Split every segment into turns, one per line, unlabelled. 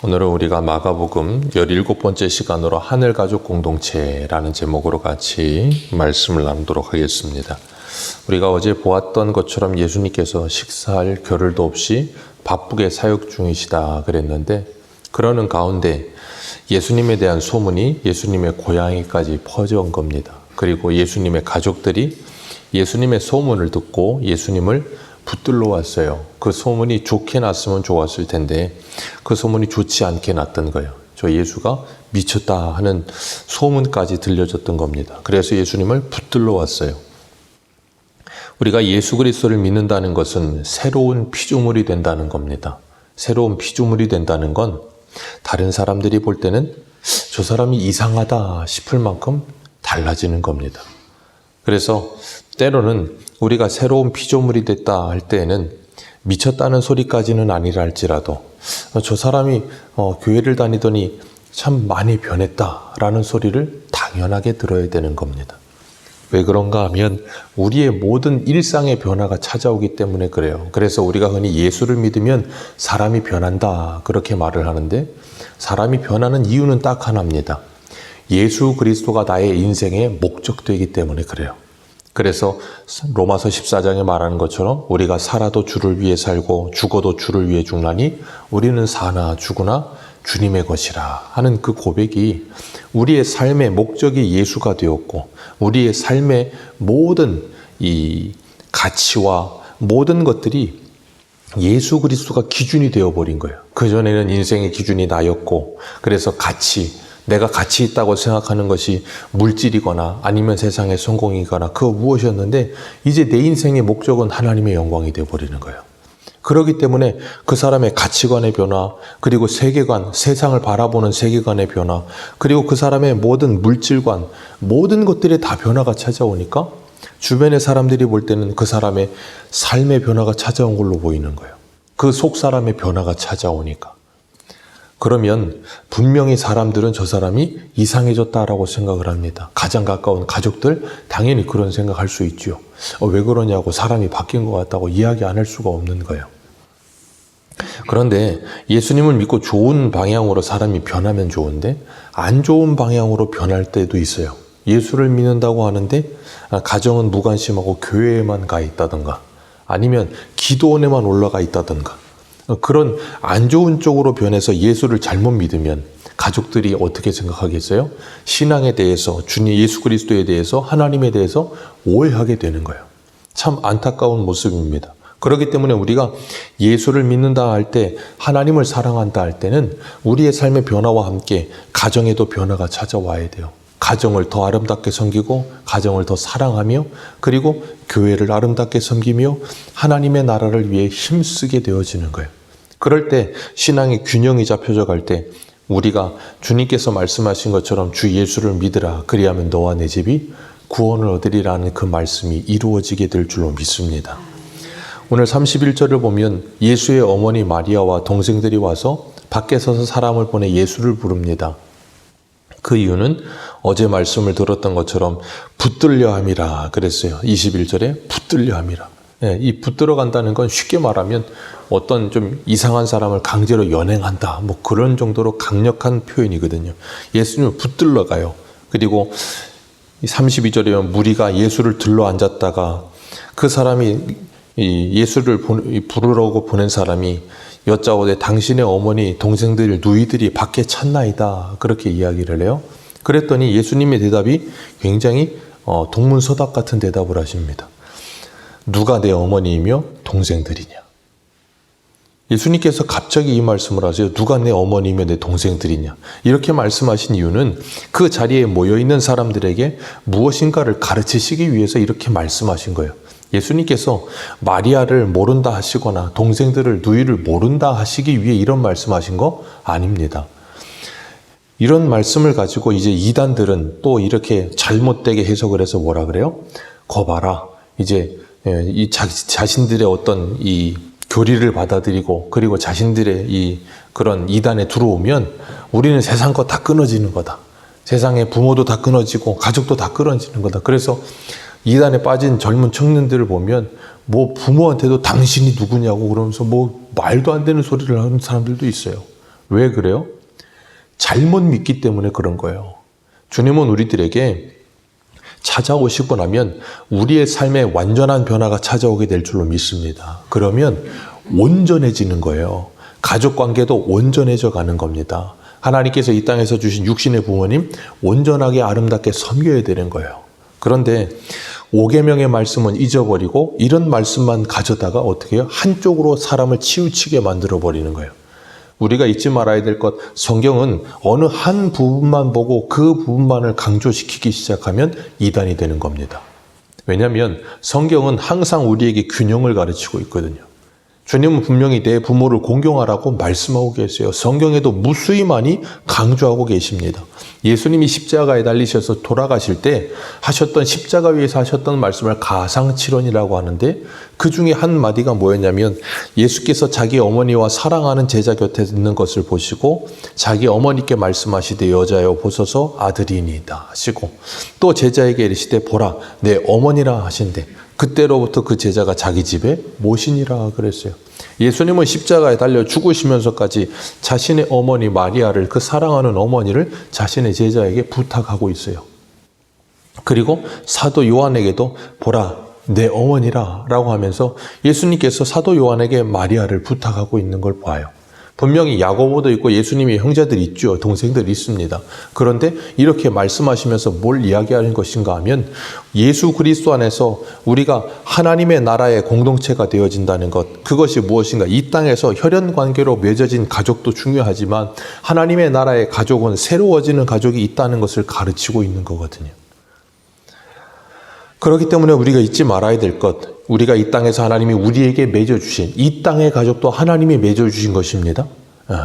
오늘은 우리가 마가복음 17번째 시간으로 하늘가족 공동체라는 제목으로 같이 말씀을 나누도록 하겠습니다. 우리가 어제 보았던 것처럼 예수님께서 식사할 겨를도 없이 바쁘게 사역 중이시다 그랬는데, 그러는 가운데 예수님에 대한 소문이 예수님의 고향에까지 퍼져온 겁니다. 그리고 예수님의 가족들이 예수님의 소문을 듣고 예수님을 붙들러 왔어요. 그 소문이 좋게 났으면 좋았을 텐데 그 소문이 좋지 않게 났던 거예요. 저 예수가 미쳤다 하는 소문까지 들려졌던 겁니다. 그래서 예수님을 붙들러 왔어요. 우리가 예수 그리스도를 믿는다는 것은 새로운 피조물이 된다는 겁니다. 새로운 피조물이 된다는 건 다른 사람들이 볼 때는 저 사람이 이상하다 싶을 만큼 달라지는 겁니다. 그래서 때로는 우리가 새로운 피조물이 됐다 할 때에는 미쳤다는 소리까지는 아니라 할지라도 저 사람이 교회를 다니더니 참 많이 변했다라는 소리를 당연하게 들어야 되는 겁니다. 왜 그런가 하면 우리의 모든 일상의 변화가 찾아오기 때문에 그래요. 그래서 우리가 흔히 예수를 믿으면 사람이 변한다 그렇게 말을 하는데, 사람이 변하는 이유는 딱 하나입니다. 예수 그리스도가 나의 인생의 목적되기 때문에 그래요. 그래서 로마서 14장에 말하는 것처럼 우리가 살아도 주를 위해 살고 죽어도 주를 위해 죽나니 우리는 사나 죽으나 주님의 것이라 하는 그 고백이 우리의 삶의 목적이 예수가 되었고, 우리의 삶의 모든 이 가치와 모든 것들이 예수 그리스도가 기준이 되어버린 거예요. 그전에는 인생의 기준이 나였고, 그래서 내가 가치 있다고 생각하는 것이 물질이거나 아니면 세상의 성공이거나 그 무엇이었는데, 이제 내 인생의 목적은 하나님의 영광이 되어버리는 거예요. 그렇기 때문에 그 사람의 가치관의 변화, 그리고 세계관, 세상을 바라보는 세계관의 변화, 그리고 그 사람의 모든 물질관, 모든 것들에 다 변화가 찾아오니까 주변의 사람들이 볼 때는 그 사람의 삶의 변화가 찾아온 걸로 보이는 거예요. 그 속 사람의 변화가 찾아오니까. 그러면 분명히 사람들은 저 사람이 이상해졌다라고 생각을 합니다. 가장 가까운 가족들 당연히 그런 생각할 수 있죠. 왜 그러냐고, 사람이 바뀐 것 같다고 이야기 안 할 수가 없는 거예요. 그런데 예수님을 믿고 좋은 방향으로 사람이 변하면 좋은데 안 좋은 방향으로 변할 때도 있어요. 예수를 믿는다고 하는데 가정은 무관심하고 교회에만 가 있다든가 아니면 기도원에만 올라가 있다든가, 그런 안 좋은 쪽으로 변해서 예수를 잘못 믿으면 가족들이 어떻게 생각하겠어요? 신앙에 대해서, 주님 예수 그리스도에 대해서, 하나님에 대해서 오해하게 되는 거예요. 참 안타까운 모습입니다. 그렇기 때문에 우리가 예수를 믿는다 할 때, 하나님을 사랑한다 할 때는 우리의 삶의 변화와 함께 가정에도 변화가 찾아와야 돼요. 가정을 더 아름답게 섬기고, 가정을 더 사랑하며, 그리고 교회를 아름답게 섬기며 하나님의 나라를 위해 힘쓰게 되어지는 거예요. 그럴 때 신앙의 균형이 잡혀져 갈 때 우리가 주님께서 말씀하신 것처럼 주 예수를 믿으라, 그리하면 너와 내 집이 구원을 얻으리라는 그 말씀이 이루어지게 될 줄로 믿습니다. 오늘 31절을 보면 예수의 어머니 마리아와 동생들이 와서 밖에 서서 사람을 보내 예수를 부릅니다. 그 이유는 어제 말씀을 들었던 것처럼 붙들려 함이라 그랬어요. 21절에 붙들려 함이라. 이 붙들어 간다는 건 쉽게 말하면 어떤 좀 이상한 사람을 강제로 연행한다, 뭐 그런 정도로 강력한 표현이거든요. 예수님을 붙들러 가요. 그리고 32절에 보면 무리가 예수를 들러 앉았다가 그 사람이 예수를 부르라고 보낸 사람이 여짜오되 당신의 어머니 동생들 누이들이 밖에 찾나이다 그렇게 이야기를 해요. 그랬더니 예수님의 대답이 굉장히 동문서답 같은 대답을 하십니다. 누가 내 어머니이며 동생들이냐? 예수님께서 갑자기 이 말씀을 하세요. 누가 내 어머니이며 내 동생들이냐? 이렇게 말씀하신 이유는 그 자리에 모여있는 사람들에게 무엇인가를 가르치시기 위해서 이렇게 말씀하신 거예요. 예수님께서 마리아를 모른다 하시거나 동생들을, 누이를 모른다 하시기 위해 이런 말씀하신 거 아닙니다. 이런 말씀을 가지고 이제 이단들은 또 이렇게 잘못되게 해석을 해서 뭐라 그래요? 거 봐라. 이제 이 자신들의 어떤 이 교리를 받아들이고, 그리고 자신들의 이 그런 이단에 들어오면 우리는 세상 거 다 끊어지는 거다. 세상에 부모도 다 끊어지고 가족도 다 끊어지는 거다. 그래서 이단에 빠진 젊은 청년들을 보면 뭐 부모한테도 당신이 누구냐고 그러면서 뭐 말도 안 되는 소리를 하는 사람들도 있어요. 왜 그래요? 잘못 믿기 때문에 그런 거예요. 주님은 우리들에게 찾아오시고 나면 우리의 삶에 완전한 변화가 찾아오게 될 줄로 믿습니다. 그러면 온전해지는 거예요. 가족 관계도 온전해져 가는 겁니다. 하나님께서 이 땅에서 주신 육신의 부모님 온전하게 아름답게 섬겨야 되는 거예요. 그런데 5계명의 말씀은 잊어버리고 이런 말씀만 가져다가 어떻게 해요? 한쪽으로 사람을 치우치게 만들어버리는 거예요. 우리가 잊지 말아야 될 것, 성경은 어느 한 부분만 보고 그 부분만을 강조시키기 시작하면 이단이 되는 겁니다. 왜냐하면 성경은 항상 우리에게 균형을 가르치고 있거든요. 주님은 분명히 내 부모를 공경하라고 말씀하고 계세요. 성경에도 무수히 많이 강조하고 계십니다. 예수님이 십자가에 달리셔서 돌아가실 때 하셨던 십자가 위에서 하셨던 말씀을 가상칠언이라고 하는데 그 중에 한 마디가 뭐였냐면 예수께서 자기 어머니와 사랑하는 제자 곁에 있는 것을 보시고 자기 어머니께 말씀하시되 여자여 보소서 아들이니이다 하시고 또 제자에게 이르시되 보라 내 어머니라 하신대 그때로부터 그 제자가 자기 집에 모시니라 그랬어요. 예수님은 십자가에 달려 죽으시면서까지 자신의 어머니 마리아를 그 사랑하는 어머니를 자신의 제자에게 부탁하고 있어요. 그리고 사도 요한에게도 보라 내 어머니라 라고 하면서 예수님께서 사도 요한에게 마리아를 부탁하고 있는 걸 봐요. 분명히 야고보도 있고 예수님의 형제들이 있죠. 동생들이 있습니다. 그런데 이렇게 말씀하시면서 뭘 이야기하는 것인가 하면 예수 그리스도 안에서 우리가 하나님의 나라의 공동체가 되어진다는 것, 그것이 무엇인가? 이 땅에서 혈연 관계로 맺어진 가족도 중요하지만 하나님의 나라의 가족은 새로워지는 가족이 있다는 것을 가르치고 있는 거거든요. 그렇기 때문에 우리가 잊지 말아야 될 것, 우리가 이 땅에서 하나님이 우리에게 맺어주신 이 땅의 가족도 하나님이 맺어주신 것입니다.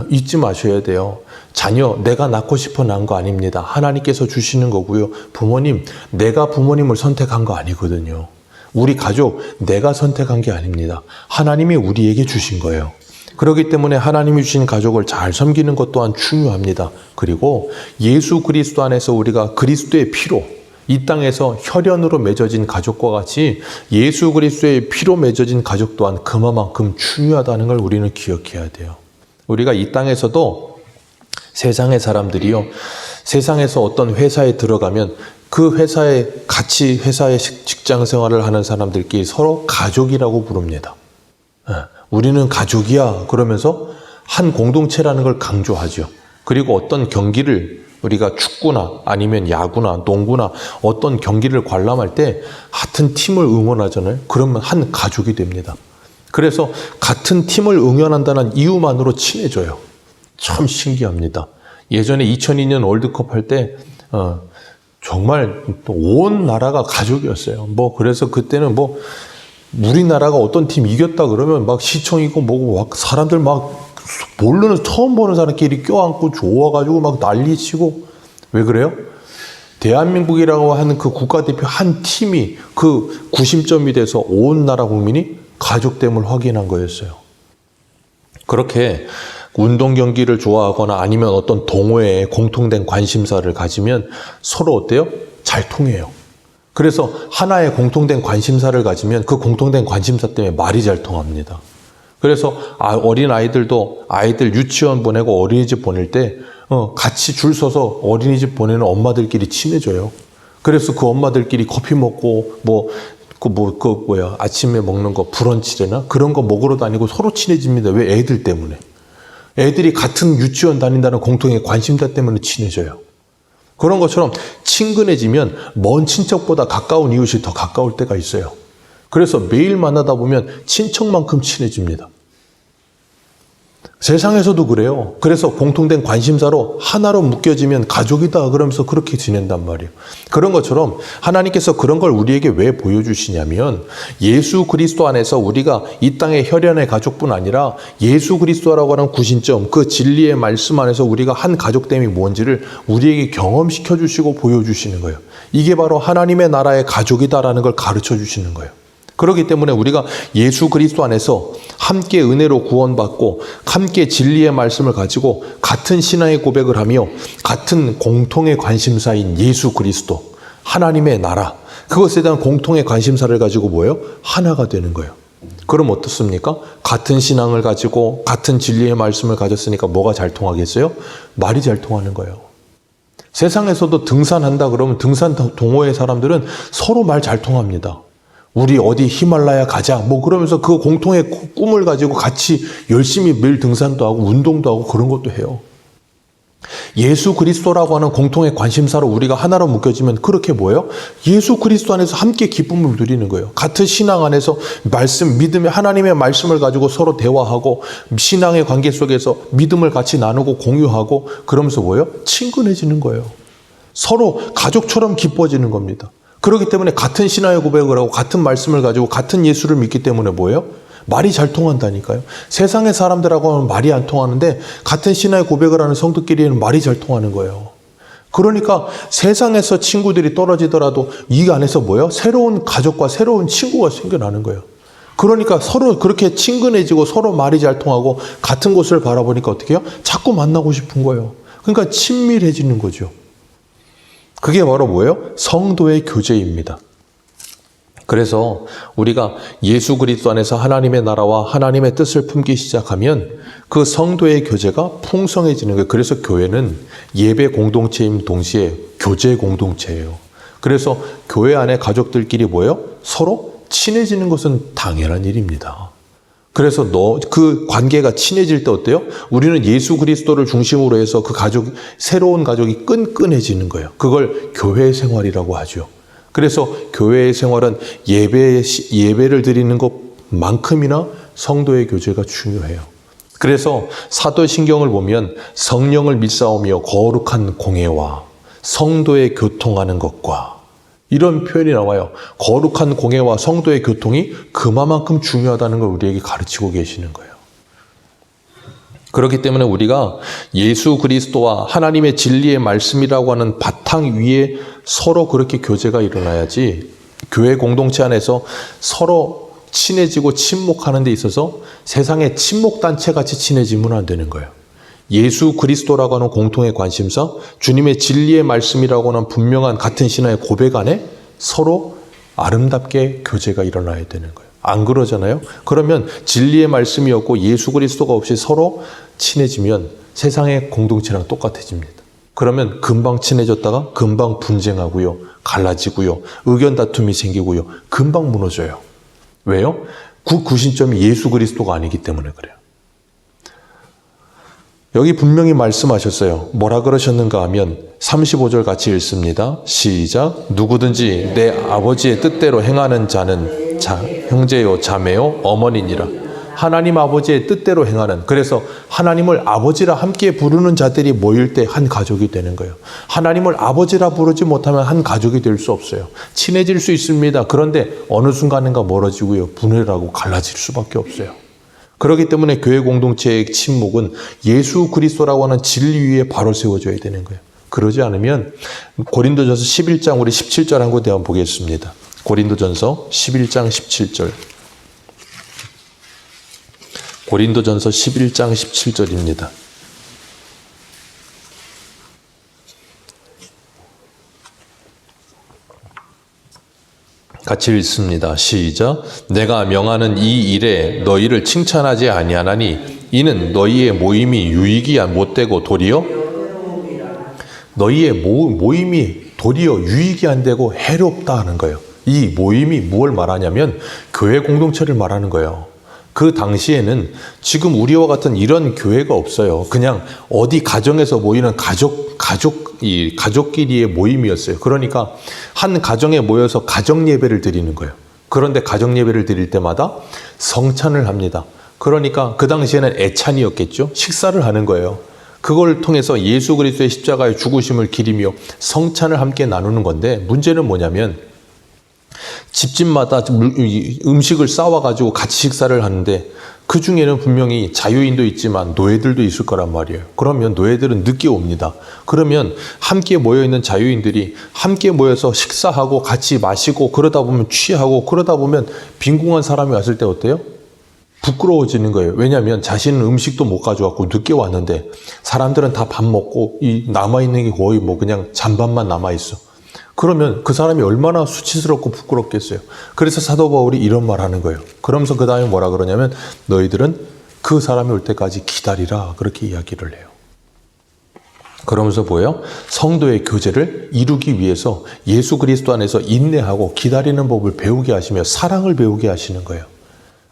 잊지 마셔야 돼요. 자녀 내가 낳고 싶어 낳은 거 아닙니다. 하나님께서 주시는 거고요. 부모님 내가 부모님을 선택한 거 아니거든요. 우리 가족 내가 선택한 게 아닙니다. 하나님이 우리에게 주신 거예요. 그렇기 때문에 하나님이 주신 가족을 잘 섬기는 것 또한 중요합니다. 그리고 예수 그리스도 안에서 우리가 그리스도의 피로 이 땅에서 혈연으로 맺어진 가족과 같이 예수 그리스도의 피로 맺어진 가족 또한 그만큼 중요하다는 걸 우리는 기억해야 돼요. 우리가 이 땅에서도 세상의 사람들이요, 세상에서 어떤 회사에 들어가면 그 회사에 같이 회사의 직장 생활을 하는 사람들끼리 서로 가족이라고 부릅니다. 우리는 가족이야 그러면서 한 공동체라는 걸 강조하죠. 그리고 어떤 경기를 우리가 축구나 아니면 야구나 농구나 어떤 경기를 관람할 때 같은 팀을 응원하잖아요. 그러면 한 가족이 됩니다. 그래서 같은 팀을 응원한다는 이유만으로 친해져요. 참 신기합니다. 예전에 2002년 월드컵 할 때 정말 온 나라가 가족이었어요. 그래서 그때는 우리나라가 어떤 팀 이겼다 그러면 막 시청이고 뭐고 막 사람들 막 모르는 처음 보는 사람끼리 껴안고 좋아가지고 막 난리치고. 왜 그래요? 대한민국이라고 하는 그 국가대표 한 팀이 그 구심점이 돼서 온 나라 국민이 가족됨을 확인한 거였어요. 그렇게 운동 경기를 좋아하거나 아니면 어떤 동호회에 공통된 관심사를 가지면 서로 어때요? 잘 통해요. 그래서 하나의 공통된 관심사를 가지면 그 공통된 관심사 때문에 말이 잘 통합니다. 그래서 어린 아이들도 아이들 유치원 보내고 어린이집 보낼 때 같이 줄 서서 어린이집 보내는 엄마들끼리 친해져요. 그래서 그 엄마들끼리 커피 먹고 아침에 먹는 거 브런치래나 그런 거 먹으러 다니고 서로 친해집니다. 왜? 애들 때문에. 애들이 같은 유치원 다닌다는 공통의 관심사 때문에 친해져요. 그런 것처럼 친근해지면 먼 친척보다 가까운 이웃이 더 가까울 때가 있어요. 그래서 매일 만나다 보면 친척만큼 친해집니다. 세상에서도 그래요. 그래서 공통된 관심사로 하나로 묶여지면 가족이다 그러면서 그렇게 지낸단 말이에요. 그런 것처럼 하나님께서 그런 걸 우리에게 왜 보여주시냐면 예수 그리스도 안에서 우리가 이 땅의 혈연의 가족뿐 아니라 예수 그리스도라고 하는 구신점, 그 진리의 말씀 안에서 우리가 한 가족됨이 뭔지를 우리에게 경험시켜 주시고 보여주시는 거예요. 이게 바로 하나님의 나라의 가족이다라는 걸 가르쳐 주시는 거예요. 그렇기 때문에 우리가 예수 그리스도 안에서 함께 은혜로 구원받고 함께 진리의 말씀을 가지고 같은 신앙의 고백을 하며 같은 공통의 관심사인 예수 그리스도, 하나님의 나라, 그것에 대한 공통의 관심사를 가지고 뭐예요? 하나가 되는 거예요. 그럼 어떻습니까? 같은 신앙을 가지고 같은 진리의 말씀을 가졌으니까 뭐가 잘 통하겠어요? 말이 잘 통하는 거예요. 세상에서도 등산한다 그러면 등산 동호회 사람들은 서로 말 잘 통합니다. 우리 어디 히말라야 가자 뭐 그러면서 그 공통의 꿈을 가지고 같이 열심히 매일 등산도 하고 운동도 하고 그런 것도 해요. 예수 그리스도라고 하는 공통의 관심사로 우리가 하나로 묶여지면 그렇게 뭐예요? 예수 그리스도 안에서 함께 기쁨을 누리는 거예요. 같은 신앙 안에서 말씀, 믿음의 하나님의 말씀을 가지고 서로 대화하고 신앙의 관계 속에서 믿음을 같이 나누고 공유하고 그러면서 뭐예요? 친근해지는 거예요. 서로 가족처럼 기뻐지는 겁니다. 그렇기 때문에 같은 신앙의 고백을 하고 같은 말씀을 가지고 같은 예수를 믿기 때문에 뭐예요? 말이 잘 통한다니까요. 세상의 사람들하고 하면 말이 안 통하는데 같은 신앙의 고백을 하는 성도끼리는 말이 잘 통하는 거예요. 그러니까 세상에서 친구들이 떨어지더라도 이 안에서 뭐예요? 새로운 가족과 새로운 친구가 생겨나는 거예요. 그러니까 서로 그렇게 친근해지고 서로 말이 잘 통하고 같은 곳을 바라보니까 어떻게 해요? 자꾸 만나고 싶은 거예요. 그러니까 친밀해지는 거죠. 그게 바로 뭐예요? 성도의 교제입니다. 그래서 우리가 예수 그리스도 안에서 하나님의 나라와 하나님의 뜻을 품기 시작하면 그 성도의 교제가 풍성해지는 거예요. 그래서 교회는 예배 공동체임 동시에 교제 공동체예요. 그래서 교회 안에 가족들끼리 뭐예요? 서로 친해지는 것은 당연한 일입니다. 그래서 그 관계가 친해질 때 어때요? 우리는 예수 그리스도를 중심으로 해서 그 새로운 가족이 끈끈해지는 거예요. 그걸 교회 생활이라고 하죠. 그래서 교회의 생활은 예배를 드리는 것만큼이나 성도의 교제가 중요해요. 그래서 사도신경을 보면 성령을 믿사오며 거룩한 공예와 성도의 교통하는 것과 이런 표현이 나와요. 거룩한 공예와 성도의 교통이 그만큼 중요하다는 걸 우리에게 가르치고 계시는 거예요. 그렇기 때문에 우리가 예수 그리스도와 하나님의 진리의 말씀이라고 하는 바탕 위에 서로 그렇게 교제가 일어나야지 교회 공동체 안에서 서로 친해지고 친목하는 데 있어서 세상의 친목단체 같이 친해지면 안 되는 거예요. 예수 그리스도라고 하는 공통의 관심사, 주님의 진리의 말씀이라고 하는 분명한 같은 신앙의 고백 안에 서로 아름답게 교제가 일어나야 되는 거예요. 안 그러잖아요? 그러면 진리의 말씀이 없고 예수 그리스도가 없이 서로 친해지면 세상의 공동체랑 똑같아집니다. 그러면 금방 친해졌다가 금방 분쟁하고요. 갈라지고요. 의견 다툼이 생기고요. 금방 무너져요. 왜요? 그 구심점이 예수 그리스도가 아니기 때문에 그래요. 여기 분명히 말씀하셨어요. 뭐라 그러셨는가 하면 35절 같이 읽습니다. 시작. 누구든지 내 아버지의 뜻대로 행하는 자는 형제요 자매요 어머니니라. 하나님 아버지의 뜻대로 행하는, 그래서 하나님을 아버지라 함께 부르는 자들이 모일 때 한 가족이 되는 거예요. 하나님을 아버지라 부르지 못하면 한 가족이 될 수 없어요. 친해질 수 있습니다. 그런데 어느 순간인가 멀어지고요. 분열하고 갈라질 수밖에 없어요. 그렇기 때문에 교회 공동체의 친목은 예수 그리스도라고 하는 진리 위에 바로 세워져야 되는 거예요. 그러지 않으면 고린도전서 11장 우리 17절 한 곳에 한번 보겠습니다. 고린도전서 11장 17절. 고린도전서 11장 17절입니다. 같이 읽습니다. 시작. 내가 명하는 이 일에 너희를 칭찬하지 아니하나니 이는 너희의 모임이 유익이 못되고 도리어 너희의 모임이 도리어 유익이 안 되고 해롭다 하는 거예요. 이 모임이 무엇을 말하냐면 교회 공동체를 말하는 거예요. 그 당시에는 지금 우리와 같은 이런 교회가 없어요. 그냥 어디 가정에서 모이는 가족끼리의 모임이었어요. 그러니까 한 가정에 모여서 가정 예배를 드리는 거예요. 그런데 가정 예배를 드릴 때마다 성찬을 합니다. 그러니까 그 당시에는 애찬이었겠죠. 식사를 하는 거예요. 그걸 통해서 예수 그리스도의 십자가의 죽으심을 기리며 성찬을 함께 나누는 건데, 문제는 뭐냐면 집집마다 음식을 싸와가지고 같이 식사를 하는데 그 중에는 분명히 자유인도 있지만 노예들도 있을 거란 말이에요. 그러면 노예들은 늦게 옵니다. 그러면 함께 모여있는 자유인들이 함께 모여서 식사하고 같이 마시고 그러다 보면 취하고 그러다 보면 빈궁한 사람이 왔을 때 어때요? 부끄러워지는 거예요. 왜냐하면 자신은 음식도 못 가져왔고 늦게 왔는데 사람들은 다 밥 먹고 이 남아있는 게 거의 그냥 잔밥만 남아있어. 그러면 그 사람이 얼마나 수치스럽고 부끄럽겠어요. 그래서 사도 바울이 이런 말 하는 거예요. 그러면서 그 다음에 뭐라 그러냐면 너희들은 그 사람이 올 때까지 기다리라. 그렇게 이야기를 해요. 그러면서 뭐예요? 성도의 교제를 이루기 위해서 예수 그리스도 안에서 인내하고 기다리는 법을 배우게 하시며 사랑을 배우게 하시는 거예요.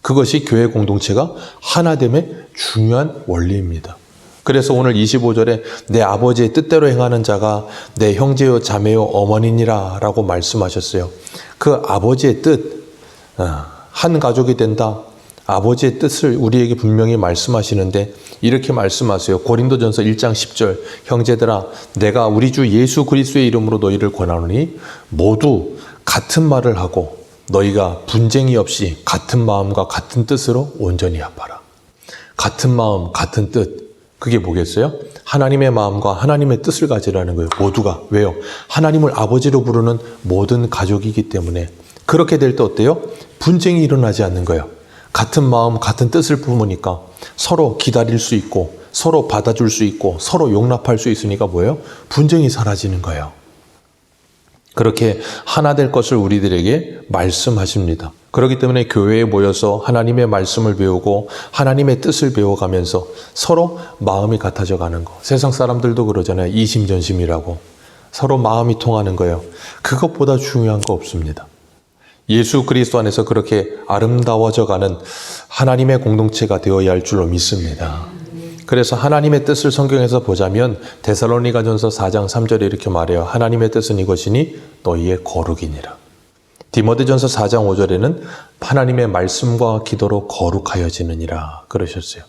그것이 교회 공동체가 하나됨의 중요한 원리입니다. 그래서 오늘 25절에 내 아버지의 뜻대로 행하는 자가 내 형제요 자매요 어머니니라 라고 말씀하셨어요. 그 아버지의 뜻, 한 가족이 된다. 아버지의 뜻을 우리에게 분명히 말씀하시는데 이렇게 말씀하세요. 고린도전서 1장 10절 형제들아 내가 우리 주 예수 그리스도의 이름으로 너희를 권하노니 모두 같은 말을 하고 너희가 분쟁이 없이 같은 마음과 같은 뜻으로 온전히 합하라. 같은 마음, 같은 뜻. 그게 뭐겠어요? 하나님의 마음과 하나님의 뜻을 가지라는 거예요. 모두가. 왜요? 하나님을 아버지로 부르는 모든 가족이기 때문에 그렇게 될 때 어때요? 분쟁이 일어나지 않는 거예요. 같은 마음, 같은 뜻을 품으니까 서로 기다릴 수 있고 서로 받아줄 수 있고 서로 용납할 수 있으니까 뭐예요? 분쟁이 사라지는 거예요. 그렇게 하나 될 것을 우리들에게 말씀하십니다. 그렇기 때문에 교회에 모여서 하나님의 말씀을 배우고 하나님의 뜻을 배워가면서 서로 마음이 같아져 가는 거. 세상 사람들도 그러잖아요. 이심전심이라고. 서로 마음이 통하는 거예요. 그것보다 중요한 거 없습니다. 예수 그리스도 안에서 그렇게 아름다워져 가는 하나님의 공동체가 되어야 할 줄로 믿습니다. 그래서 하나님의 뜻을 성경에서 보자면 데살로니가전서 4장 3절에 이렇게 말해요. 하나님의 뜻은 이것이니 너희의 거룩이니라. 디모데전서 4장 5절에는 하나님의 말씀과 기도로 거룩하여지느니라 그러셨어요.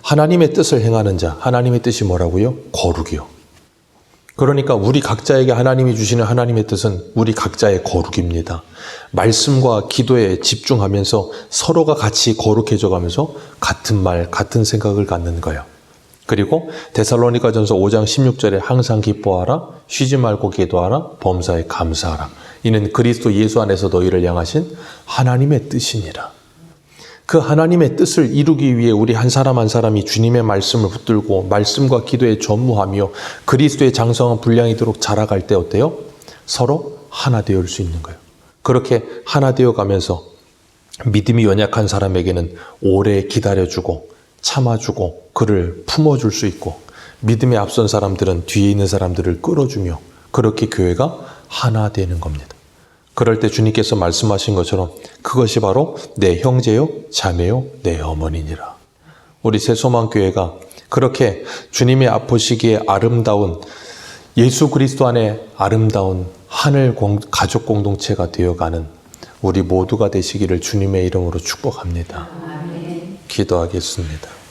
하나님의 뜻을 행하는 자, 하나님의 뜻이 뭐라고요? 거룩이요. 그러니까 우리 각자에게 하나님이 주시는 하나님의 뜻은 우리 각자의 거룩입니다. 말씀과 기도에 집중하면서 서로가 같이 거룩해져 가면서 같은 말, 같은 생각을 갖는 거예요. 그리고 데살로니가전서 5장 16절에 항상 기뻐하라, 쉬지 말고 기도하라, 범사에 감사하라. 이는 그리스도 예수 안에서 너희를 향하신 하나님의 뜻이니라. 그 하나님의 뜻을 이루기 위해 우리 한 사람 한 사람이 주님의 말씀을 붙들고 말씀과 기도에 전무하며 그리스도의 장성한 분량이도록 자라갈 때 어때요? 서로 하나 되어 수 있는 거예요. 그렇게 하나 되어 가면서 믿음이 연약한 사람에게는 오래 기다려주고 참아주고 그를 품어줄 수 있고 믿음에 앞선 사람들은 뒤에 있는 사람들을 끌어주며 그렇게 교회가 하나 되는 겁니다. 그럴 때 주님께서 말씀하신 것처럼 그것이 바로 내 형제요 자매요 내 어머니니라. 우리 새소망교회가 그렇게 주님의 앞보시기에 아름다운 예수 그리스도 안에 아름다운 하늘 가족 공동체가 되어가는 우리 모두가 되시기를 주님의 이름으로 축복합니다. 기도하겠습니다.